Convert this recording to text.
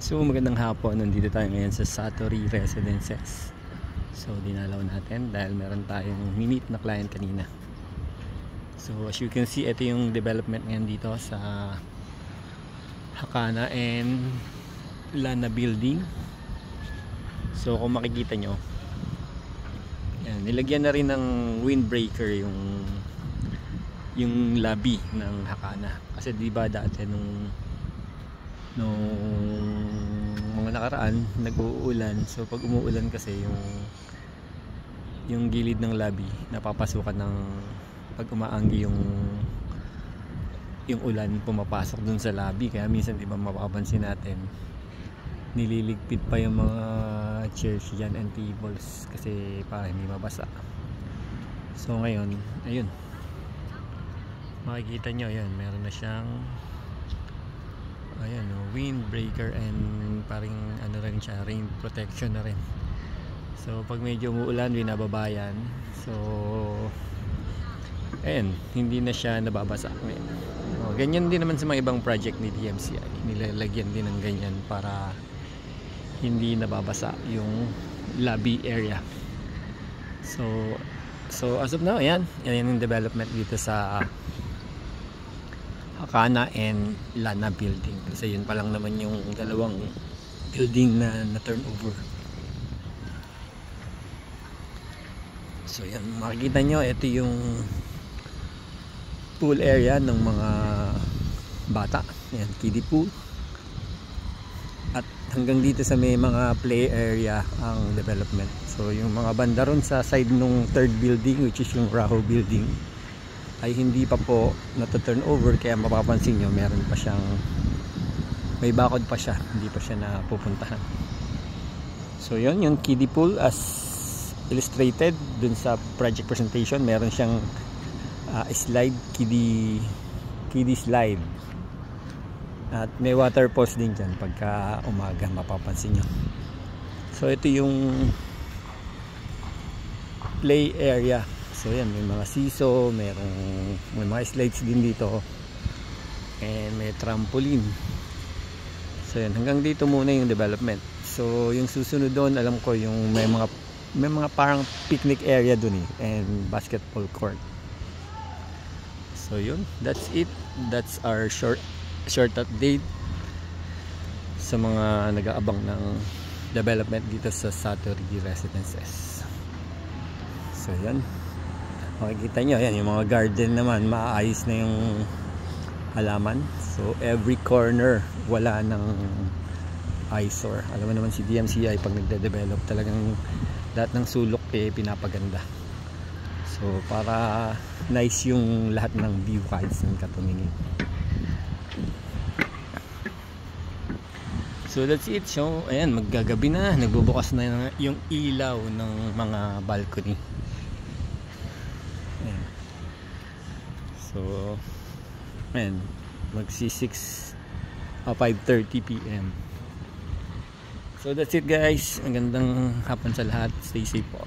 So magandang hapon, nandito tayo ngayon sa Satori Residences. So dinalaw natin dahil meron tayong minute na client kanina. So as you can see, ito yung development ngayon dito sa Hakana and Lana building. So kung makikita nyo, yan, nilagyan na rin ng windbreaker yung lobby ng Hakana. Kasi diba dati nung mga nakaraan nag-uulan, so pag umuulan kasi yung gilid ng lobby napapasukan ng, pag umaanggi yung ulan, pumapasok dun sa lobby. Kaya minsan diba mapapansin natin nililigpit pa yung mga chairs dyan and tables kasi para hindi mabasa. So ngayon, ayun, makikita nyo yan, meron na siyang ayan, windbreaker and parang ano rin siya, rain protection na rin. So pag medyo umuulan, binababayan. So ayan, hindi na siya nababasa. Ganyan din naman sa mga ibang project ni DMCI, nilalagyan din ng ganyan para hindi nababasa yung lobby area. So as of now, ayan yung development dito sa Hakana and Lana building, kasi yun pa lang naman yung dalawang building na turnover. So yan, makikita nyo, ito yung pool area ng mga bata. Yan, kiddie pool. At hanggang dito sa may mga play area ang development. So yung mga banda ron sa side nung third building, which is yung Raho building, ay hindi pa po turn over. Kaya mapapansin nyo, meron pa siyang, may bakod pa siya, hindi pa siya napupuntahan. So yun, yung kiddie pool as illustrated dun sa project presentation, meron siyang slide, kiddie slide, at may water pose din dyan pagka umaga, mapapansin nyo. So ito yung play area. So yan, may mga siso, may mga slides din dito, and may trampoline. So yan, hanggang dito muna yung development. So yung susunod doon, alam ko yung may mga parang picnic area doon and basketball court. So yun, that's it. That's our short update sa mga nag-aabang ng development dito sa Satori Residences. So yan, makikita nyo, yan yung mga garden naman, maayos na yung halaman. So every corner wala ng eyesore. Alam mo naman si DMCI, pag nagde-develop, talagang lahat ng sulok pinapaganda. So para nice yung lahat ng view kahit saan ka tumingin. So that's it. So ayan, maggagabi na, nagbubukas na yung ilaw ng mga balcony. So ayan, magsi 5:30 PM. So that's it guys. Ang gandang hapon sa lahat. Stay safe po.